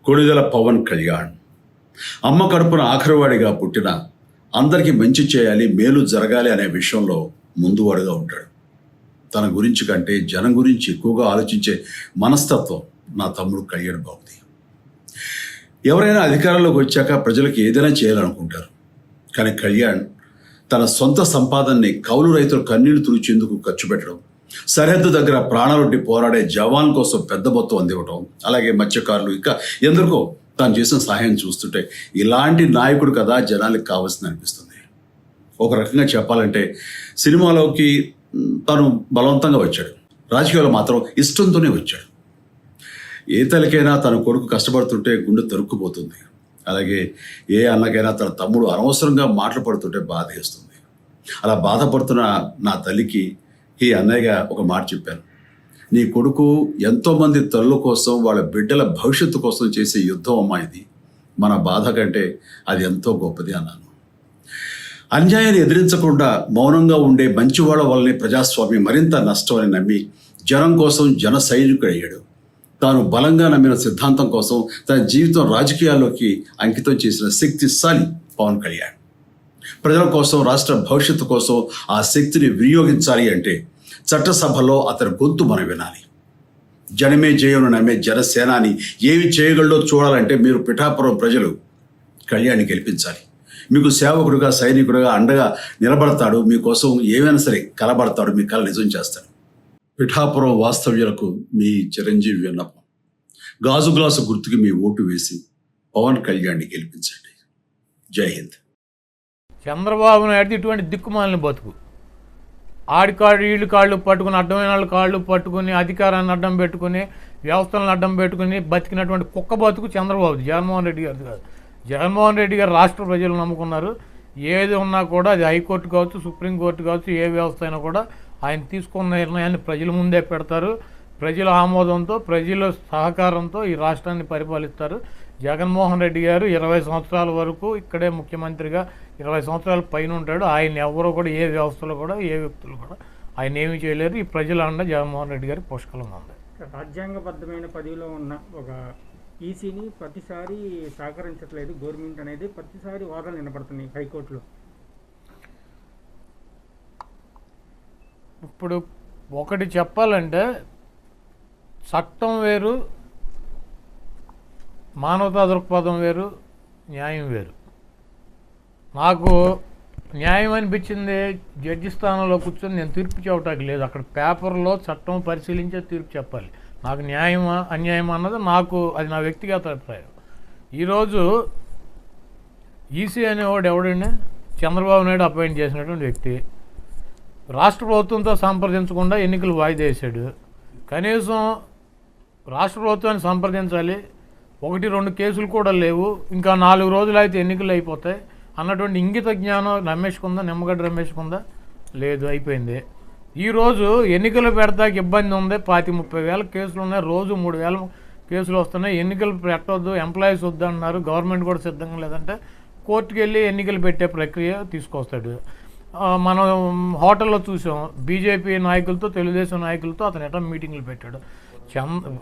కొణిదెల పవన్ కళ్యాణ్ అమ్మ కడుపున ఆఖరివాడిగా పుట్టిన అందరికీ మంచి చేయాలి, మేలు జరగాలి అనే విషయంలో ముందువాడుగా ఉంటాడు. తన గురించి కంటే జనం గురించి ఎక్కువగా ఆలోచించే మనస్తత్వం నా తమ్ముడు కళ్యాణ్ బాబుది. ఎవరైనా అధికారంలోకి వచ్చాక ప్రజలకు ఏదైనా చేయాలనుకుంటారు. కానీ కళ్యాణ్ తన సొంత సంపాదనని కౌలు రైతులు కన్నీళ్లు తుడిచేందుకు ఖర్చు పెట్టడం, సరిహద్దు దగ్గర ప్రాణాలొడ్డి పోరాడే జవాన్ కోసం పెద్ద మొత్తం అందివ్వటం, అలాగే మత్స్యకారులు ఇంకా ఎందరికో తాను చేసిన సహాయం చూస్తుంటే ఇలాంటి నాయకుడు కదా జనాలకు కావాల్సింది అనిపిస్తుంది. ఒక రకంగా చెప్పాలంటే సినిమాలోకి తను బలవంతంగా వచ్చాడు, రాజకీయాలు మాత్రం ఇష్టంతోనే వచ్చాడు. ఏ తల్లికైనా తన కొడుకు కష్టపడుతుంటే గుండె తరుక్కుపోతుంది. అలాగే ఏ అన్నకైనా తన తమ్ముడు అనవసరంగా మాటలు పడుతుంటే బాధ వేస్తుంది. అలా బాధపడుతున్న నా తల్లికి ఈ అన్నయ్యగా ఒక మాట చెప్పాను. నీ కొడుకు ఎంతోమంది తల్లుల కోసం, వాళ్ళ బిడ్డల భవిష్యత్తు కోసం చేసే యుద్ధం అమ్మా ఇది. మన బాధ కంటే అది ఎంతో గొప్పది అన్నాను. అన్యాయాన్ని ఎదిరించకుండా మౌనంగా ఉండే మంచివాళ్ళ వల్లనే ప్రజాస్వామ్యం మరింత నష్టం అని నమ్మి జనం కోసం జన సైనికుడు అయ్యాడు. తాను బలంగా నమ్మిన సిద్ధాంతం కోసం తన జీవితం రాజకీయాల్లోకి అంకితం చేసిన శక్తిశాలి పవన్ కళ్యాణ్. ప్రజల కోసం, రాష్ట్ర భవిష్యత్తు కోసం ఆ శక్తిని వినియోగించాలి అంటే చట్టసభలో అతని గొంతు మనం వినాలి. జనమే జయను నమ్మే జనసేనాని ఏమి చేయగలడో చూడాలంటే మీరు పిఠాపురం ప్రజలు కళ్యాణ్ని గెలిపించాలి. మీకు సేవకుడుగా, సైనికుడుగా అండగా నిలబడతాడు. మీకోసం ఏమైనా సరే కలబడతాడు, మీ కళ నిజం చేస్తాడు. పిఠాపురం వాస్తవ్యులకు మీ చిరంజీవి విన్నపం, గాజు గ్లాసు గుర్తుకి మీ ఓటు వేసి పవన్ కళ్యాణ్ని గెలిపించండి. జై హింద్. చంద్రబాబు నాయుడు ఇటువంటి దిక్కుమాలిన బతుకు, ఆడికాళ్ళు వీళ్ళు కాళ్ళు పట్టుకుని, అడ్డమైన వాళ్ళ కాళ్ళు పట్టుకుని, అధికారాన్ని అడ్డం పెట్టుకుని, వ్యవస్థలను అడ్డం పెట్టుకుని బతికినటువంటి కుక్క బతుకు చంద్రబాబు, జగన్మోహన్ రెడ్డి గారిది కాదు. జగన్మోహన్ రెడ్డి గారు రాష్ట్ర ప్రజలు నమ్ముకున్నారు. ఏది ఉన్నా కూడా అది హైకోర్టు కావచ్చు, సుప్రీంకోర్టు కావచ్చు, ఏ వ్యవస్థ అయినా కూడా ఆయన తీసుకున్న నిర్ణయాన్ని ప్రజల ముందే పెడతారు. ప్రజల ఆమోదంతో, ప్రజల సహకారంతో ఈ రాష్ట్రాన్ని పరిపాలిస్తారు. జగన్మోహన్ రెడ్డి గారు 20 సంవత్సరాల వరకు ఇక్కడే ముఖ్యమంత్రిగా 20 సంవత్సరాల పైన ఉంటాడు. ఆయన ఎవరో కూడా ఏ వ్యవస్థలో కూడా, ఏ వ్యక్తులు కూడా ఆయన ఏమీ చేయలేరు. ఈ ప్రజల అండ జగన్మోహన్ రెడ్డి గారి పుష్కలంగా ఉంది. రాజ్యాంగబద్ధమైన పదవిలో ఉన్న ఒక ఈసీని ప్రతిసారి సహకరించట్లేదు గవర్నమెంట్ అనేది ప్రతిసారి వాదనలు వినపడుతున్నాయి హైకోర్టులో. ఇప్పుడు ఒకటి చెప్పాలంటే, చట్టం వేరు, మానవతా దృక్పథం వేరు, న్యాయం వేరు. నాకు న్యాయం అనిపించింది జడ్జి స్థానంలో కూర్చొని నేను తీర్పు చెప్పడానికి లేదు. అక్కడ పేపర్లో చట్టం పరిశీలించే తీర్పు చెప్పాలి. నాకు న్యాయమా అన్యాయమా అన్నది అది నా వ్యక్తిగత అభిప్రాయం. ఈరోజు ఈసీ అనేవాడు ఎవడండి? చంద్రబాబు నాయుడు అపాయింట్ చేసినటువంటి వ్యక్తి. రాష్ట్ర ప్రభుత్వంతో సంప్రదించకుండా ఎన్నికలు వాయిదా వేశాడు. కనీసం రాష్ట్ర ప్రభుత్వాన్ని సంప్రదించాలి, 1-2 కేసులు కూడా లేవు, ఇంకా 4 రోజులు అయితే ఎన్నికలు అయిపోతాయి అన్నటువంటి ఇంగిత జ్ఞానం రమేష్కుందా, నిమ్మగడ్డ రమేష్కుందా? లేదు, అయిపోయింది. ఈరోజు ఎన్నికలు పెడతాకి ఇబ్బంది ఉంది. 25-30 వేల కేసులు ఉన్నాయి, రోజు 3,000 కేసులు వస్తున్నాయి. ఎన్నికలు పెట్టవద్దు, ఎంప్లాయీస్ వద్దు అంటున్నారు. గవర్నమెంట్ కూడా సిద్ధంగా లేదంటే కోర్టుకు వెళ్ళి ఎన్నికలు పెట్టే ప్రక్రియ తీసుకొస్తాడు. మనం హోటల్లో చూసాం, బీజేపీ నాయకులతో, తెలుగుదేశం నాయకులతో అతను ఎట్లా మీటింగ్లు పెట్టాడు.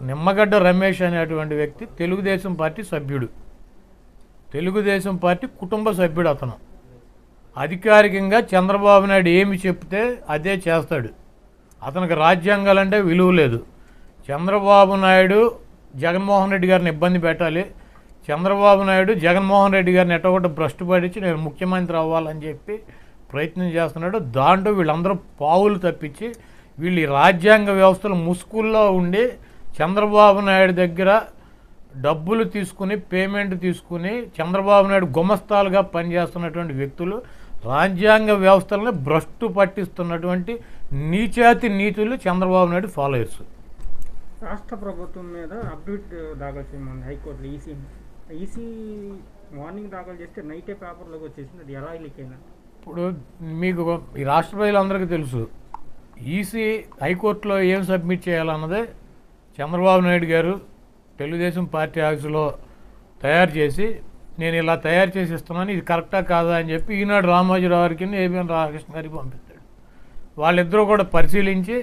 నిమ్మగడ్డ రమేష్ అనేటువంటి వ్యక్తి తెలుగుదేశం పార్టీ సభ్యుడు, తెలుగుదేశం పార్టీ కుటుంబ సభ్యుడు. అతను అధికారికంగా చంద్రబాబు నాయుడు ఏమి చెప్తే అదే చేస్తాడు. అతనికి రాజ్యాంగాలంటే విలువ లేదు. చంద్రబాబు నాయుడు జగన్మోహన్ రెడ్డి గారిని ఇబ్బంది పెట్టాలి, చంద్రబాబు నాయుడు జగన్మోహన్ రెడ్డి గారిని ఎట్టగొట్ట భ్రష్టు పడించి నేను ముఖ్యమంత్రి అవ్వాలని చెప్పి ప్రయత్నం చేస్తున్నాడు. దాంట్లో వీళ్ళందరూ పావులు తప్పించి వీళ్ళు ఈ రాజ్యాంగ వ్యవస్థలు ముసుగుల్లో ఉండి చంద్రబాబు నాయుడు దగ్గర డబ్బులు తీసుకుని, పేమెంట్ తీసుకుని చంద్రబాబు నాయుడు గుమస్తాలుగా పనిచేస్తున్నటువంటి వ్యక్తులు రాజ్యాంగ వ్యవస్థలను భ్రష్టు పట్టిస్తున్నటువంటి నీచాతి నీతులు చంద్రబాబు నాయుడు ఫాలోయర్స్. రాష్ట్ర ప్రభుత్వం మీద అప్డేట్ దాఖలు చేయమంది హైకోర్టులో ఈసీ మార్నింగ్ దాఖలు చేస్తే నైటే పేపర్లోకి వచ్చేసింది. అది ఎలా లీకైనా? ఇప్పుడు మీకు ఈ రాష్ట్ర ప్రజలందరికీ తెలుసు, ఈసీ హైకోర్టులో ఏం సబ్మిట్ చేయాలన్నదే చంద్రబాబు నాయుడు గారు తెలుగుదేశం పార్టీ ఆఫీసులో తయారు చేసి, నేను ఇలా తయారు చేసి ఇస్తున్నాను, ఇది కరెక్టా కాదా అని చెప్పి ఈనాడు రామోజీరావు గారికి, ఏబిఎన్ రాధాకృష్ణ గారికి పంపిస్తాడు. వాళ్ళిద్దరూ కూడా పరిశీలించి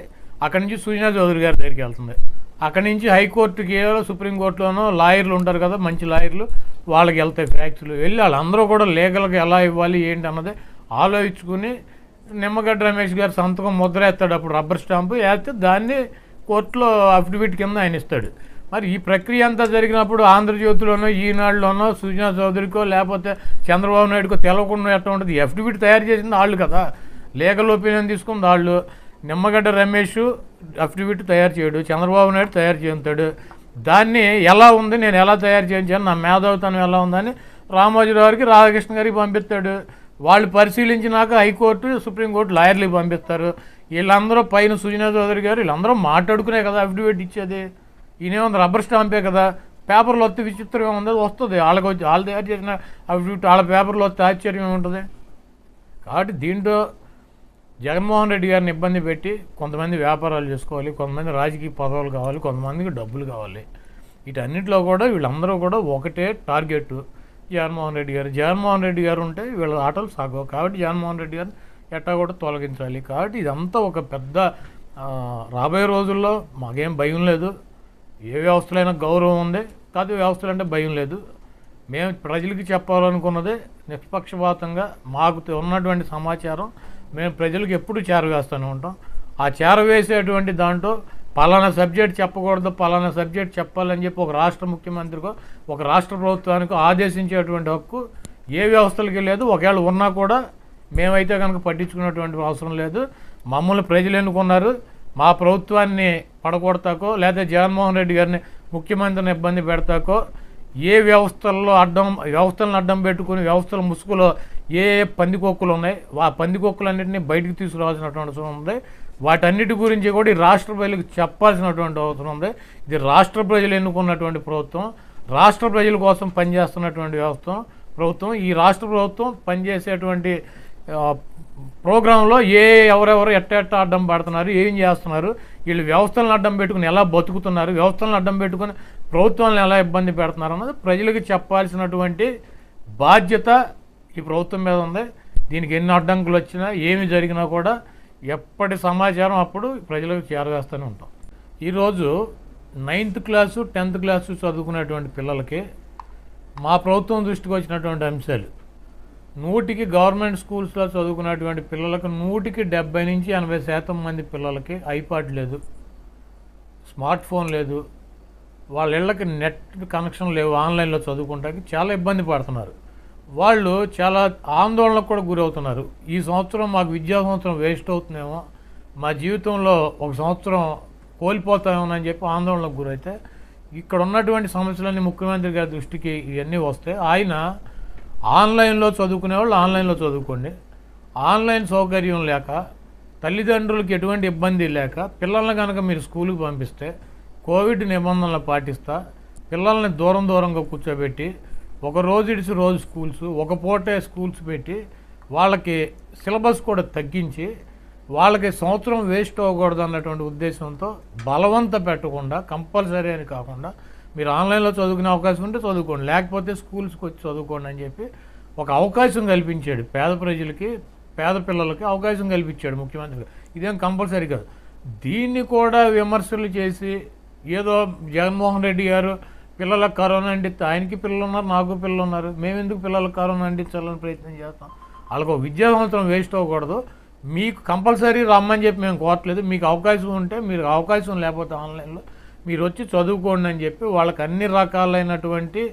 అక్కడి నుంచి సుజనా చౌదరి గారి దగ్గరికి వెళ్తుంది. అక్కడి నుంచి హైకోర్టుకి సుప్రీంకోర్టులోనో లాయర్లు ఉంటారు కదా, మంచి లాయర్లు, వాళ్ళకి వెళ్తాయి ఫ్యాక్స్లు. వెళ్ళి వాళ్ళందరూ కూడా లీగల్గా ఎలా ఇవ్వాలి ఏంటి అన్నది ఆలోచించుకుని నిమ్మగడ్డ రమేష్ గారు సంతకం ముద్ర వేస్తాడు. అప్పుడు రబ్బర్ స్టాంపు వేస్తే దాన్ని కోర్టులో అఫిడవిట్ కింద ఆయన ఇస్తాడు. మరి ఈ ప్రక్రియ అంతా జరిగినప్పుడు ఆంధ్రజ్యోతిలోనో, ఈనాడులోనో, సుజనా చౌదరికో లేకపోతే చంద్రబాబు నాయుడుకో తెలవకుండా ఎట్లా ఉంటుంది? ఈ అఫిడవిట్ తయారు చేసింది వాళ్ళు కదా, లీగల్ ఒపీనియన్ తీసుకుంది వాళ్ళు. నిమ్మగడ్డ రమేష్ అఫిడవిట్ తయారు చేయడు, చంద్రబాబు నాయుడు తయారు చేస్తాడు. దాన్ని ఎలా ఉంది, నేను ఎలా తయారు చేయించాను, నా మేధావితనం ఎలా ఉందని రామోజీరావు గారికి, రాధాకృష్ణ గారికి పంపిస్తాడు. వాళ్ళు పరిశీలించినాక హైకోర్టు, సుప్రీంకోర్టు లాయర్లకి పంపిస్తారు. వీళ్ళందరూ పైన సుజనా చౌదరి గారు వీళ్ళందరూ మాట్లాడుకునే కదా అఫిడవిట్ ఇచ్చేది. ఈయనేముంది, రబ్బర్ స్టాంపే కదా, పేపర్లు వస్తే విచిత్రంగా ఉంది, వస్తుంది. వాళ్ళకి వచ్చి వాళ్ళు తయారు చేసిన అఫిడవిట్ వాళ్ళ పేపర్లో వస్తే ఆశ్చర్యం ఉంటుంది. కాబట్టి దీంట్లో జగన్మోహన్ రెడ్డి గారిని ఇబ్బంది పెట్టి కొంతమంది వ్యాపారాలు చేసుకోవాలి, కొంతమంది రాజకీయ పదవులు కావాలి, కొంతమందికి డబ్బులు కావాలి. వీటన్నిటిలో కూడా వీళ్ళందరూ కూడా ఒకటే టార్గెట్ జగన్మోహన్ రెడ్డి గారు ఉంటే వీళ్ళ ఆటలు సాగవు. కాబట్టి జగన్మోహన్ రెడ్డి గారిని ఎట్టా కూడా తొలగించాలి. కాబట్టి ఇదంతా ఒక పెద్ద రాబోయే రోజుల్లో మాకేం భయం లేదు. ఏ వ్యవస్థలైనా గౌరవం ఉంది, కాదు వ్యవస్థలు అంటే భయం లేదు. మేము ప్రజలకి చెప్పాలనుకున్నది నిష్పక్షపాతంగా మాకు ఉన్నటువంటి సమాచారం మేము ప్రజలకు ఎప్పుడు చేరవేస్తూనే ఉంటాం. ఆ చేరవేసేటువంటి దాంట్లో పలానా సబ్జెక్ట్ చెప్పకూడదు, పలానా సబ్జెక్ట్ చెప్పాలని చెప్పి ఒక రాష్ట్ర ముఖ్యమంత్రికో ఒక రాష్ట్ర ప్రభుత్వానికో ఆదేశించేటువంటి హక్కు ఏ వ్యవస్థలకి లేదు. ఒకవేళ ఉన్నా కూడా మేమైతే కనుక పట్టించుకునేటువంటి అవసరం లేదు. మమ్మల్ని ప్రజలు ఎన్నుకున్నారు. మా ప్రభుత్వాన్ని పడగొడతాకో లేదా జగన్మోహన్ రెడ్డి గారిని ముఖ్యమంత్రిని ఇబ్బంది పెడతాకో, ఏ వ్యవస్థలను అడ్డం పెట్టుకుని వ్యవస్థల ముసుగులో ఏ పందికొక్కులు ఉన్నాయి, ఆ పందికొక్కులన్నింటినీ బయటకు తీసుకురావాల్సినటువంటి అవసరం ఉంది. వాటన్నిటి గురించి కూడా ఈ రాష్ట్ర ప్రజలకు చెప్పాల్సినటువంటి అవసరం ఉంది. ఇది రాష్ట్ర ప్రజలు ఎన్నుకున్నటువంటి ప్రభుత్వం, రాష్ట్ర ప్రజల కోసం పనిచేస్తున్నటువంటి ప్రభుత్వం. ఈ రాష్ట్ర ప్రభుత్వం పనిచేసేటువంటి ప్రోగ్రాంలో ఎవరెవరు ఎట్ట అడ్డం పడుతున్నారు, ఏం చేస్తున్నారు, వీళ్ళు వ్యవస్థలను అడ్డం పెట్టుకుని ఎలా బతుకుతున్నారు, వ్యవస్థలను అడ్డం పెట్టుకుని ప్రభుత్వాలను ఎలా ఇబ్బంది పెడుతున్నారు అన్నది ప్రజలకు చెప్పాల్సినటువంటి బాధ్యత ఈ ప్రభుత్వం మీద ఉంది. దీనికి ఎన్ని అడ్డంకులు వచ్చినా ఏమి జరిగినా కూడా ఎప్పటి సమాచారం అప్పుడు ప్రజలకు చేరవేస్తూనే ఉంటాం. ఈరోజు 9th క్లాసు 10th క్లాసు చదువుకునేటువంటి పిల్లలకి మా ప్రభుత్వం దృష్టికి వచ్చినటువంటి అంశాలు, 100కి గవర్నమెంట్ స్కూల్స్లో చదువుకున్నటువంటి పిల్లలకు 100కి 70 నుంచి 80% మంది పిల్లలకి ఐపాడ్ లేదు, స్మార్ట్ ఫోన్ లేదు, వాళ్ళ ఇళ్ళకి నెట్ కనెక్షన్ లేవు, ఆన్లైన్లో చదువుకుంటానికి చాలా ఇబ్బంది పడుతున్నారు. వాళ్ళు చాలా ఆందోళనకు కూడా గురవుతున్నారు. ఈ సంవత్సరం మాకు విద్యా సంవత్సరం వేస్ట్ అవుతుందేమో, మా జీవితంలో ఒక సంవత్సరం కోల్పోతామని చెప్పి ఆందోళనకు గురైతే ఇక్కడ ఉన్నటువంటి సమస్యలన్నీ ముఖ్యమంత్రి గారి దృష్టికి ఇవన్నీ వస్తే ఆయన ఆన్లైన్లో చదువుకునే వాళ్ళు ఆన్లైన్లో చదువుకోండి, ఆన్లైన్ సౌకర్యం లేక తల్లిదండ్రులకు ఎటువంటి ఇబ్బంది లేక పిల్లల్ని కనుక మీరు స్కూల్కి పంపిస్తే కోవిడ్ నిబంధనలు పాటిస్తా పిల్లల్ని దూరంగా కూర్చోబెట్టి ఒక రోజు ఇడిసి రోజు స్కూల్స్, ఒక పూటే స్కూల్స్ పెట్టి వాళ్ళకి సిలబస్ కూడా తగ్గించి వాళ్ళకి సంవత్సరం వేస్ట్ అవ్వకూడదు అన్నటువంటి ఉద్దేశంతో బలవంత పెట్టకుండా కంపల్సరీ అని కాకుండా మీరు ఆన్లైన్లో చదువుకునే అవకాశం ఉంటే చదువుకోండి, లేకపోతే స్కూల్స్కి వచ్చి చదువుకోండి అని చెప్పి ఒక అవకాశం కల్పించాడు. పేద ప్రజలకి, పేద పిల్లలకి అవకాశం కల్పించాడు ముఖ్యమంత్రి. ఇదేం కంపల్సరీ కాదు. దీన్ని కూడా విమర్శలు చేసి ఏదో జగన్మోహన్ రెడ్డి గారు పిల్లలకు కరోనా అంటిస్తే, ఆయనకి పిల్లలు ఉన్నారు, నాకు పిల్లలు ఉన్నారు, మేమెందుకు పిల్లలకు కరోనా అంటించాలని ప్రయత్నం చేస్తాం? వాళ్ళకు విద్యా సంవత్సరం వేస్ట్ అవ్వకూడదు. మీకు కంపల్సరీ రమ్మని చెప్పి మేము కోరట్లేదు. మీకు అవకాశం ఉంటే మీరు, అవకాశం లేకపోతే ఆన్లైన్లో మీరు వచ్చి చదువుకోండి అని చెప్పి వాళ్ళకి అన్ని రకాలైనటువంటి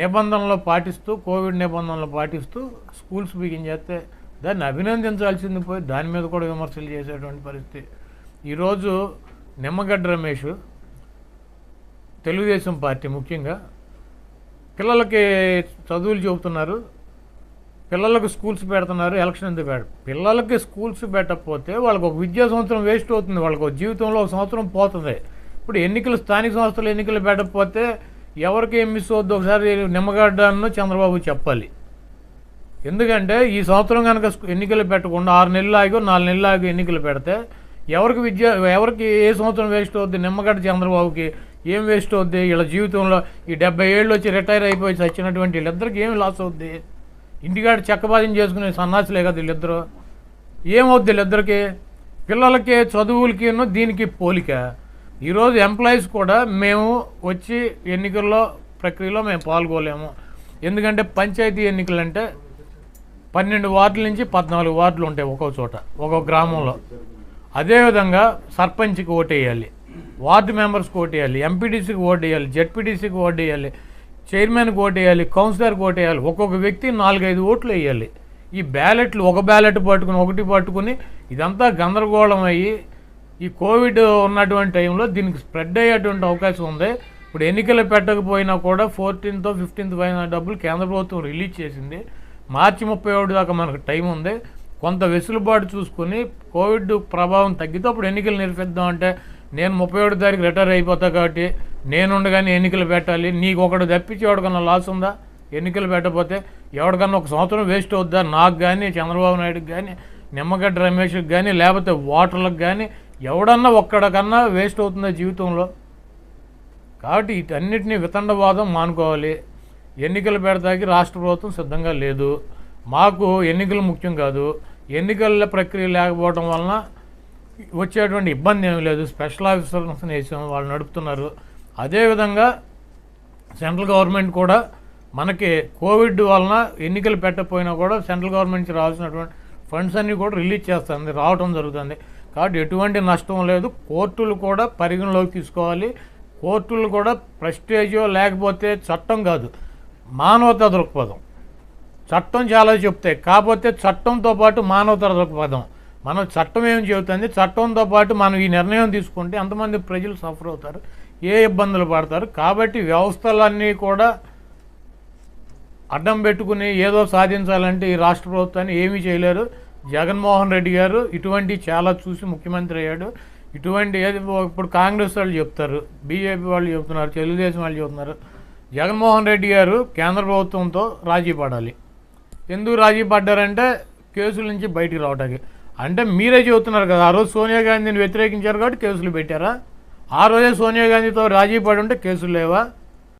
నిబంధనలు పాటిస్తూ, కోవిడ్ నిబంధనలు పాటిస్తూ స్కూల్స్ బిగించేస్తే దాన్ని అభినందించాల్సింది పోయి దాని మీద కూడా విమర్శలు చేసేటువంటి పరిస్థితి. ఈరోజు నిమ్మగడ్డ రమేష్, తెలుగుదేశం పార్టీ ముఖ్యంగా పిల్లలకి చదువులు చెబుతున్నారు, పిల్లలకు స్కూల్స్ పెడుతున్నారు, ఎలక్షన్ ఎందుకు పిల్లలకి స్కూల్స్ పెట్టకపోతే వాళ్ళకి ఒక విద్యా సంవత్సరం వేస్ట్ అవుతుంది, వాళ్ళకి ఒక జీవితంలో ఒక సంవత్సరం పోతుంది. ఇప్పుడు ఎన్నికలు, స్థానిక సంస్థలు ఎన్నికలు పెట్టకపోతే ఎవరికి ఏం మిస్ అవుద్ది ఒకసారి నిమ్మగడ్డను చంద్రబాబు చెప్పాలి. ఎందుకంటే ఈ సంవత్సరం కనుక ఎన్నికలు పెట్టకుండా 6 నెలలు ఆగి 4 నెలలు ఆగి ఎన్నికలు పెడితే ఎవరికి ఏ సంవత్సరం వేస్ట్ అవుద్ది? నిమ్మగడ్డ చంద్రబాబుకి ఏం వేస్ట్ అవుద్ది? వీళ్ళ జీవితంలో ఈ 70 ఏళ్ళు వచ్చి రిటైర్ అయిపోయి చచ్చినటువంటి వీళ్ళిద్దరికి ఏమి లాస్ అవుద్ది? ఇంటికాడ చెక్కబాదం చేసుకునే సన్నాసులే కదా వీళ్ళిద్దరు. ఏమవుద్ది వీళ్ళిద్దరికి? పిల్లలకి చదువులకి దీనికి పోలిక. ఈరోజు ఎంప్లాయీస్ కూడా మేము వచ్చి ఎన్నికల్లో ప్రక్రియలో మేము పాల్గొలేము. ఎందుకంటే పంచాయతీ ఎన్నికలు అంటే 12 వార్డుల నుంచి 14 వార్డులు ఉంటాయి ఒక్కో చోట, ఒక్కొక్క గ్రామంలో. అదేవిధంగా సర్పంచ్కి ఓటేయాలి, వార్డు మెంబర్స్కి ఓటేయాలి, ఎంపీటీసీకి ఓటేయాలి, జెడ్పీటీసీకి ఓటేయాలి, చైర్మన్కి ఓటేయాలి, కౌన్సిలర్కి ఓటేయాలి. ఒక్కొక్క వ్యక్తి 4-5 ఓట్లు వేయాలి. ఈ బ్యాలెట్లు ఒక బ్యాలెట్ పట్టుకుని ఒకటి పట్టుకుని ఇదంతా గందరగోళం అయ్యి ఈ కోవిడ్ ఉన్నటువంటి టైంలో దీనికి స్ప్రెడ్ అయ్యేటువంటి అవకాశం ఉంది. ఇప్పుడు ఎన్నికలు పెట్టకపోయినా కూడా 14th, 15th పైన డబ్బులు కేంద్ర ప్రభుత్వం రిలీజ్ చేసింది. మార్చి 31 దాకా మనకు టైం ఉంది. కొంత వెసులుబాటు చూసుకుని కోవిడ్ ప్రభావం తగ్గితే అప్పుడు ఎన్నికలు నిర్వహిద్దాం. అంటే నేను 31 తారీఖు రిటైర్ అయిపోతా కాబట్టి నేనుండగానే ఎన్నికలు పెట్టాలి, నీకు ఒకటి తప్పించి ఎవరికన్నా లాస్ ఉందా? ఎన్నికలు పెట్టకపోతే ఎవరికన్నా ఒక సంవత్సరం వేస్ట్ అవుద్దా? నాకు కానీ, చంద్రబాబు నాయుడుకి కానీ, నిమ్మగడ్డ రమేష్కి కానీ, లేకపోతే ఓటర్లకు కానీ ఎవడన్నా ఒక్కడికన్నా వేస్ట్ అవుతుందా జీవితంలో? కాబట్టి వీటన్నిటినీ వితండవాదం మానుకోవాలి. ఎన్నికలు పెడతాకి రాష్ట్ర ప్రభుత్వం సిద్ధంగా లేదు. మాకు ఎన్నికలు ముఖ్యం కాదు. ఎన్నికల ప్రక్రియ లేకపోవడం వలన వచ్చేటువంటి ఇబ్బంది ఏమీ లేదు. స్పెషల్ ఆఫీసర్స్ వేసాం, వాళ్ళు నడుపుతున్నారు. అదేవిధంగా సెంట్రల్ గవర్నమెంట్ కూడా మనకి కోవిడ్ వలన ఎన్నికలు పెట్టకపోయినా కూడా సెంట్రల్ గవర్నమెంట్ నుంచి రావాల్సినటువంటి ఫండ్స్ అన్నీ కూడా రిలీజ్ చేస్తుంది, రావడం జరుగుతుంది. కాబట్టి ఎటువంటి నష్టం లేదు. కోర్టులు కూడా పరిగణలోకి తీసుకోవాలి. కోర్టులు కూడా ప్రెస్టేజో లేకపోతే చట్టం కాదు, మానవతా దృక్పథం. చట్టం చాలా చెప్తాయి, కాకపోతే చట్టంతో పాటు మానవతా దృక్పథం. మనం చట్టం ఏం చెబుతుంది, చట్టంతో పాటు మనం ఈ నిర్ణయం తీసుకుంటే ఎంతమంది ప్రజలు సఫర్ అవుతారు, ఏ ఇబ్బందులు పడతారు. కాబట్టి వ్యవస్థలన్నీ కూడా అడ్డం పెట్టుకుని ఏదో సాధించాలంటే ఈ రాష్ట్ర ప్రభుత్వాన్ని ఏమీ చేయలేరు. జగన్మోహన్ రెడ్డి గారు ఇటువంటి చాలా చూసి ముఖ్యమంత్రి అయ్యాడు. ఇటువంటి ఏది ఇప్పుడు కాంగ్రెస్ వాళ్ళు చెప్తారు, బీజేపీ వాళ్ళు చెప్తున్నారు, తెలుగుదేశం వాళ్ళు చెప్తున్నారు. జగన్మోహన్ రెడ్డి గారు కేంద్ర ప్రభుత్వంతో రాజీ పడాలి. ఎందుకు రాజీ పడ్డారంటే కేసుల నుంచి బయటికి రావడానికి. అంటే మీరే చెబుతున్నారు కదా, ఆ రోజు సోనియా గాంధీని వ్యతిరేకించారు కాబట్టి కేసులు పెట్టారా? ఆ రోజే సోనియా గాంధీతో రాజీ పడి ఉంటే కేసులు లేవా?